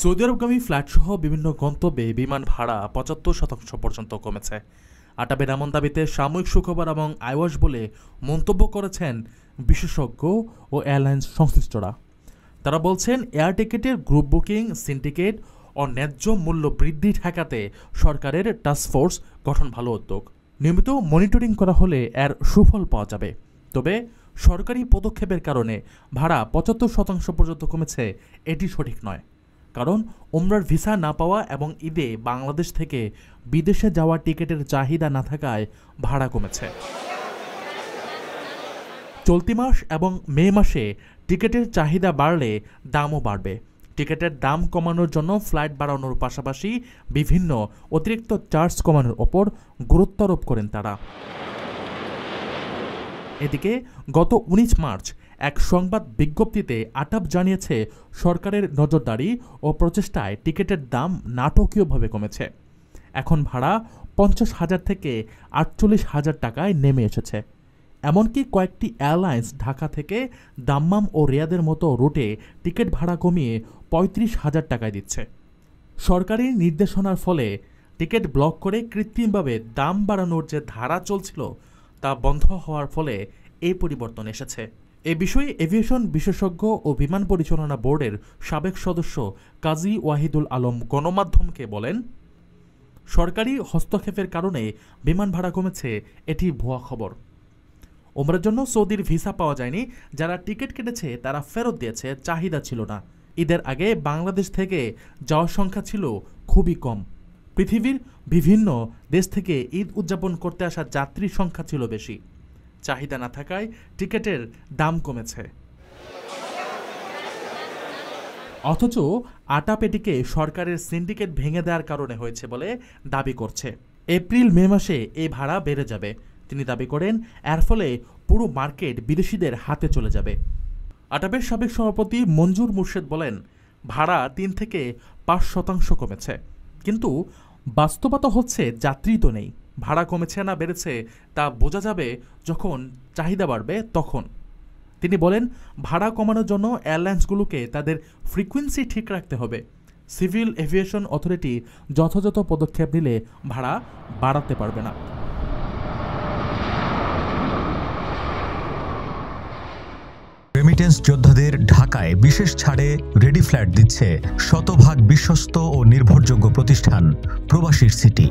Saudi আরবগামী ফ্লাইটসহ বিভিন্ন গন্তব্যে বিমান ভাড়া ৭৫% পর্যন্ত কমেছে। আটাবের এমন দাবিতে সাময়িক সুখবর এবং আইওয়াশ বলে মন্তব্য করেছেন বিশেষজ্ঞ ও এয়ারলাইন্স সংশ্লিষ্টরা। তারা বলছেন, এয়ার টিকেটের গ্রুপ বুকিং, সিন্ডিকেট ও ন্যায্য মূল্য বৃদ্ধি ঠেকাতে সরকারের টাস্কফোর্স গঠন ভালো উদ্যোগ। নিয়মিত মনিটরিং করা হলে এর সুফল পাওয়া যাবে। তবে সরকারি পদক্ষেপের কারণে ভাড়া ৭৫% পর্যন্ত কমেছে এটি সঠিক নয়। কারণ ওমরার ভিসা না পাওয়া এবং ঈদে বাংলাদেশ থেকে বিদেশে যাওয়ার টিকিটের চাহিদা না থাকায় ভাড়া কমেছে। চলতি মাস এবং মে মাসে টিকিটের চাহিদা বাড়লে দামও বাড়বে। টিকিটের দাম কমানোর জন্য ফ্লাইট বাড়ানোর পাশাপাশি বিভিন্ন অতিরিক্ত চার্জ কমানোর ওপর গুরুত্ব আরোপ করেন তারা। এদিকে গত ১৯ মার্চ এক সংবাদ বিজ্ঞপ্তিতে আটাব জানিয়েছে, সরকারের নজরদারি ও প্রচেষ্টায় টিকিটের দাম নাটকীয়ভাবে কমেছে। এখন ভাড়া ৫০,০০০ থেকে ৪৮,০০০ টাকায় নেমে এসেছে। এমনকি কয়েকটি এয়ারলাইন্স ঢাকা থেকে দাম্মাম ও রিয়াদের মতো রুটে টিকিট ভাড়া কমিয়ে ৩৫,০০০ টাকায় দিচ্ছে। সরকারি নির্দেশনার ফলে টিকিট ব্লক করে কৃত্রিমভাবে দাম বাড়ানোর যে ধারা চলছিল তা বন্ধ হওয়ার ফলে এই পরিবর্তন এসেছে। এ বিষয়ে এভিয়েশন বিশেষজ্ঞ ও বিমান পরিচালনা বোর্ডের সাবেক সদস্য কাজী ওয়াহিদুল আলম গণমাধ্যমকে বলেন, সরকারি হস্তক্ষেপের কারণে বিমান ভাড়া কমেছে এটি ভুয়া খবর। ওমরার জন্য সৌদির ভিসা পাওয়া যায়নি। যারা টিকিট কেটেছে তারা ফেরত দিয়েছে, চাহিদা ছিল না। ঈদের আগে বাংলাদেশ থেকে যাওয়ার সংখ্যা ছিল খুবই কম। পৃথিবীর বিভিন্ন দেশ থেকে ঈদ উদযাপন করতে আসা যাত্রীর সংখ্যা ছিল বেশি। চাহিদা না থাকায় টিকিটের দাম কমেছে। অথচ আটাপ এটিকে সরকারের সিন্ডিকেট ভেঙে দেওয়ার কারণে হয়েছে বলে দাবি করছে। এপ্রিল মে মাসে এই ভাড়া বেড়ে যাবে। তিনি দাবি করেন, এর ফলে পুরো মার্কেট বিদেশিদের হাতে চলে যাবে। আটাবের সাবেক সভাপতি মঞ্জুর মুর্শেদ বলেন, ভাড়া ৩ থেকে ৫% কমেছে, কিন্তু বাস্তবতা হচ্ছে যাত্রী তো নেই। ভাড়া কমেছে না বেড়েছে তা বোঝা যাবে যখন চাহিদা বাড়বে তখন। তিনি বলেন, ভাড়া কমানোর জন্য এয়ারলাইন্সগুলোকে তাদের ফ্রিকোয়েন্সি ঠিক রাখতে হবে। সিভিল এভিয়েশন অথরিটি যথাযথ পদক্ষেপ নিলে ভাড়া বাড়াতে পারবে না। রেমিটেন্স যোদ্ধাদের ঢাকায় বিশেষ ছাড়ে রেডি ফ্ল্যাট দিচ্ছে শতভাগ বিশ্বস্ত ও নির্ভরযোগ্য প্রতিষ্ঠান প্রবাসীর সিটি।